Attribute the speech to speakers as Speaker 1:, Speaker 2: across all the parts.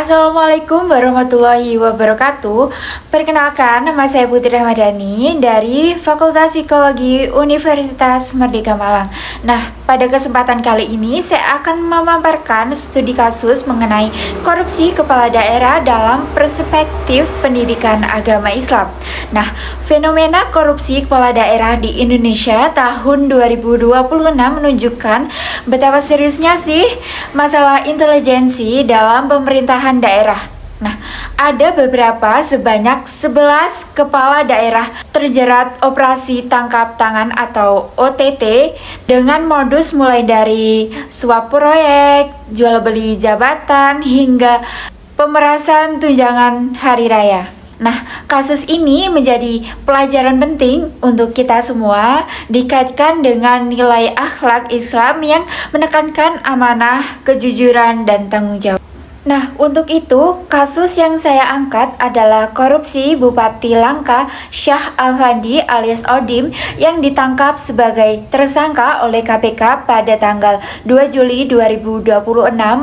Speaker 1: Assalamualaikum warahmatullahi wabarakatuh. Perkenalkan, nama saya Putri Rahmadani dari Fakultas Psikologi Universitas Merdeka Malang. Nah, pada kesempatan kali ini saya akan memaparkan studi kasus mengenai korupsi kepala daerah dalam perspektif pendidikan agama Islam. Nah, fenomena korupsi kepala daerah di Indonesia tahun 2026 menunjukkan betapa seriusnya sih masalah intelijensi dalam pemerintahan daerah. Nah, ada beberapa sebanyak 11 kepala daerah terjerat operasi tangkap tangan atau OTT dengan modus mulai dari suap proyek, jual beli jabatan, hingga pemerasan tunjangan hari raya. Nah, kasus ini menjadi pelajaran penting untuk kita semua dikaitkan dengan nilai akhlak Islam yang menekankan amanah, kejujuran, dan tanggung jawab. Nah, untuk itu, kasus yang saya angkat adalah korupsi Bupati Langka Syah Afandi alias Odim yang ditangkap sebagai tersangka oleh KPK pada tanggal 2 Juli 2026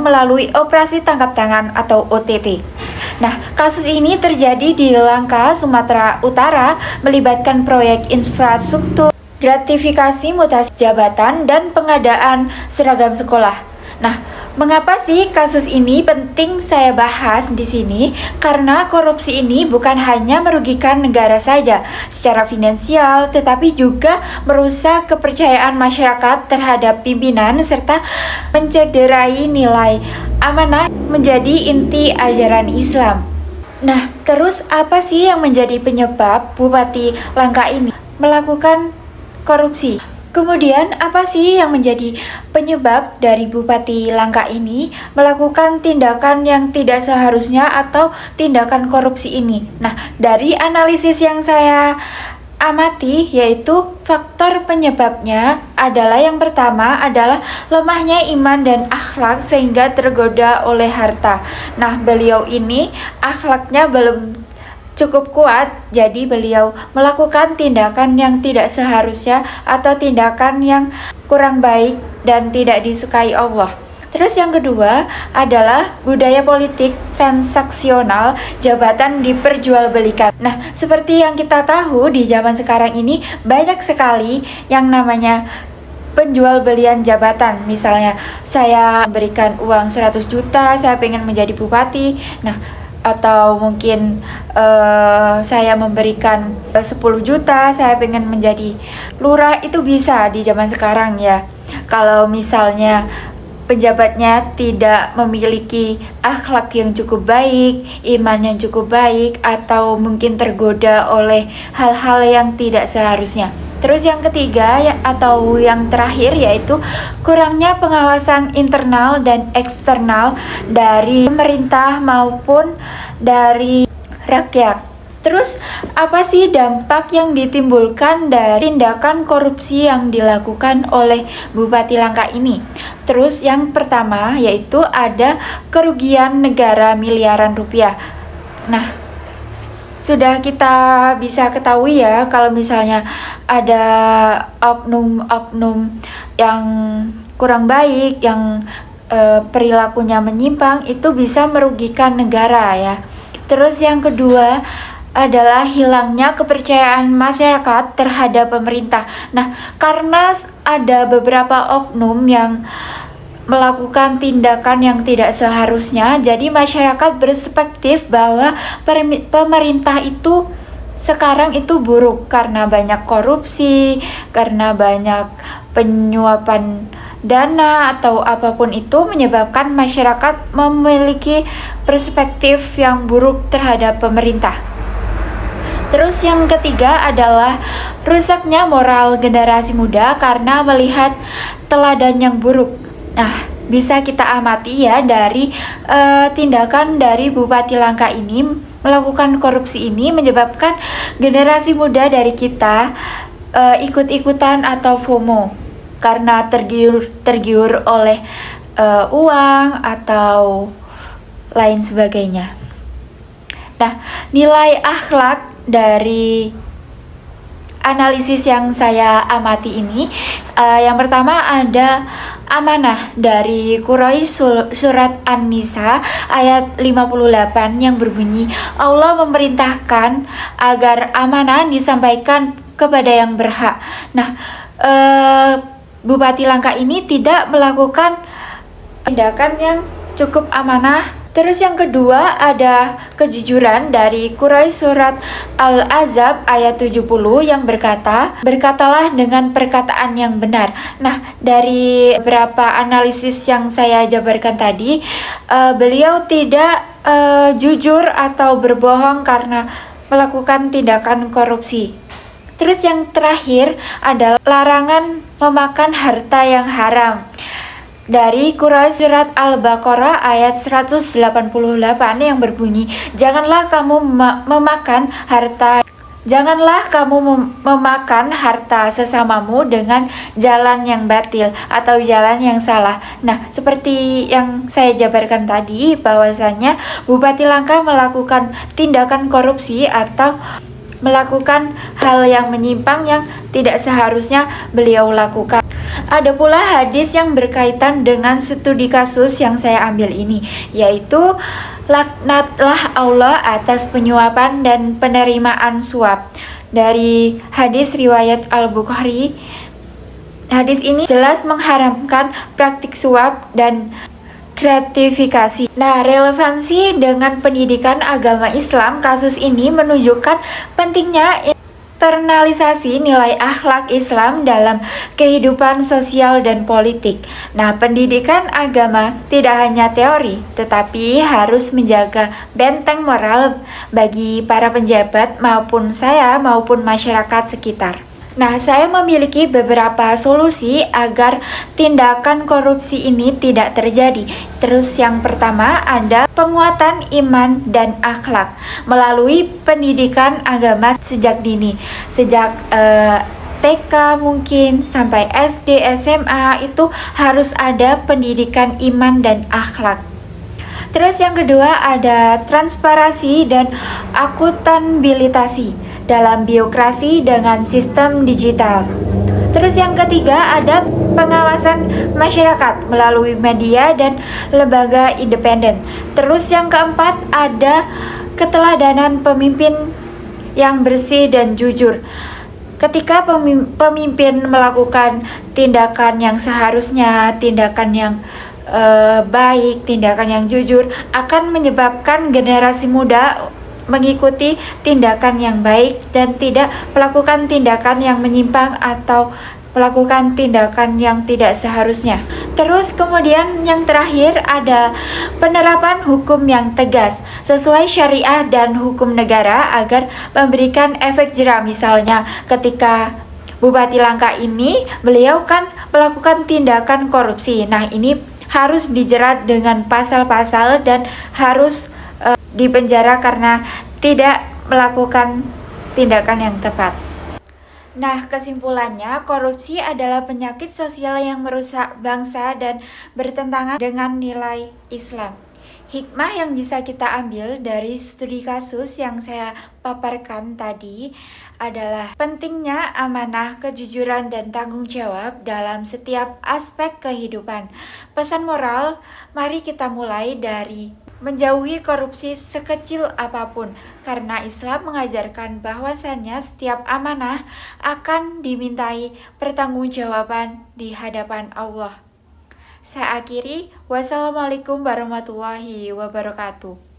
Speaker 1: melalui operasi tangkap tangan atau OTT. Nah, kasus ini terjadi di Langka, Sumatera Utara, melibatkan proyek infrastruktur, gratifikasi mutasi jabatan, dan pengadaan seragam sekolah. Nah, mengapa sih kasus ini penting saya bahas di sini? Karena korupsi ini bukan hanya merugikan negara saja secara finansial, tetapi juga merusak kepercayaan masyarakat terhadap pimpinan serta mencederai nilai amanah menjadi inti ajaran Islam. Nah, terus apa sih yang menjadi penyebab Bupati Langka ini melakukan korupsi? Kemudian, apa sih yang menjadi penyebab dari Bupati Langka ini melakukan tindakan yang tidak seharusnya atau tindakan korupsi ini? Nah, dari analisis yang saya amati, yaitu faktor penyebabnya adalah yang pertama adalah lemahnya iman dan akhlak sehingga tergoda oleh harta. Nah, beliau ini akhlaknya belum cukup kuat, jadi beliau melakukan tindakan yang tidak seharusnya atau tindakan yang kurang baik dan tidak disukai Allah. Terus yang kedua adalah budaya politik transaksional, jabatan diperjualbelikan. Nah, seperti yang kita tahu di zaman sekarang ini banyak sekali yang namanya penjual belian jabatan. Misalnya saya berikan uang 100 juta, saya pengen menjadi bupati. Nah, atau mungkin saya memberikan 10 juta, saya pengen menjadi lurah, itu bisa di zaman sekarang ya. Kalau misalnya pejabatnya tidak memiliki akhlak yang cukup baik, iman yang cukup baik, atau mungkin tergoda oleh hal-hal yang tidak seharusnya. Terus yang ketiga atau yang terakhir yaitu kurangnya pengawasan internal dan eksternal dari pemerintah maupun dari rakyat. Terus apa sih dampak yang ditimbulkan dari tindakan korupsi yang dilakukan oleh Bupati Langka ini? Terus yang pertama yaitu ada kerugian negara miliaran rupiah. Nah, sudah kita bisa ketahui ya kalau misalnya ada oknum-oknum yang kurang baik, yang perilakunya menyimpang, itu bisa merugikan negara ya. Terus yang kedua adalah hilangnya kepercayaan masyarakat terhadap pemerintah. Nah, karena ada beberapa oknum yang melakukan tindakan yang tidak seharusnya, jadi masyarakat berspektif bahwa pemerintah itu sekarang itu buruk karena banyak korupsi, karena banyak penyuapan dana atau apapun itu, menyebabkan masyarakat memiliki perspektif yang buruk terhadap pemerintah. Terus yang ketiga adalah rusaknya moral generasi muda karena melihat teladan yang buruk. Nah, bisa kita amati ya dari tindakan dari Bupati Langka ini melakukan korupsi ini menyebabkan generasi muda dari kita ikut-ikutan atau FOMO karena tergiur oleh uang atau lain sebagainya. Nah, nilai akhlak dari analisis yang saya amati ini, yang pertama ada amanah dari Quraisy surat An-Nisa ayat 58 yang berbunyi, Allah memerintahkan agar amanah disampaikan kepada yang berhak. Nah, Bupati Langka ini tidak melakukan tindakan yang cukup amanah. Terus yang kedua ada kejujuran dari Quraisy surat Al-Ahzab ayat 70 yang berkata, berkatalah dengan perkataan yang benar. Nah, dari beberapa analisis yang saya jabarkan tadi, beliau tidak jujur atau berbohong karena melakukan tindakan korupsi. Terus yang terakhir adalah larangan memakan harta yang haram. Dari Quraisy surat Al-Baqarah ayat 188 yang berbunyi, Janganlah kamu memakan harta sesamamu dengan jalan yang batil atau jalan yang salah. Nah, seperti yang saya jabarkan tadi, bahwasanya Bupati Langka melakukan tindakan korupsi atau melakukan hal yang menyimpang yang tidak seharusnya beliau lakukan. Ada pula hadis yang berkaitan dengan studi kasus yang saya ambil ini, yaitu laknatlah Allah atas penyuapan dan penerimaan suap. Dari hadis riwayat Al-Bukhari, hadis ini jelas mengharamkan praktik suap dan gratifikasi. Nah, relevansi dengan pendidikan agama Islam, kasus ini menunjukkan pentingnya internalisasi nilai akhlak Islam dalam kehidupan sosial dan politik. Nah, pendidikan agama tidak hanya teori, tetapi harus menjaga benteng moral bagi para penjabat maupun masyarakat sekitar. Nah, saya memiliki beberapa solusi agar tindakan korupsi ini tidak terjadi. Terus yang pertama ada penguatan iman dan akhlak melalui pendidikan agama sejak dini. Sejak TK mungkin sampai SD, SMA itu harus ada pendidikan iman dan akhlak. Terus yang kedua ada transparansi dan akuntabilitasi dalam birokrasi dengan sistem digital. Terus yang ketiga ada pengawasan masyarakat melalui media dan lembaga independen. Terus yang keempat ada keteladanan pemimpin yang bersih dan jujur. Ketika pemimpin melakukan tindakan yang seharusnya, tindakan yang baik, tindakan yang jujur, akan menyebabkan generasi muda mengikuti tindakan yang baik dan tidak melakukan tindakan yang menyimpang atau melakukan tindakan yang tidak seharusnya. Terus kemudian yang terakhir ada penerapan hukum yang tegas sesuai syariah dan hukum negara agar memberikan efek jera. Misalnya ketika Bupati Langka ini, beliau kan melakukan tindakan korupsi. Nah, ini harus dijerat dengan pasal-pasal dan harus dipenjara karena tidak melakukan tindakan yang tepat. Nah, kesimpulannya, korupsi adalah penyakit sosial yang merusak bangsa dan bertentangan dengan nilai Islam. Hikmah yang bisa kita ambil dari studi kasus yang saya paparkan tadi adalah pentingnya amanah, kejujuran, dan tanggung jawab dalam setiap aspek kehidupan. Pesan moral, mari kita mulai dari menjauhi korupsi sekecil apapun, karena Islam mengajarkan bahwasannya setiap amanah akan dimintai pertanggungjawaban di hadapan Allah. Saya akhiri, wassalamualaikum warahmatullahi wabarakatuh.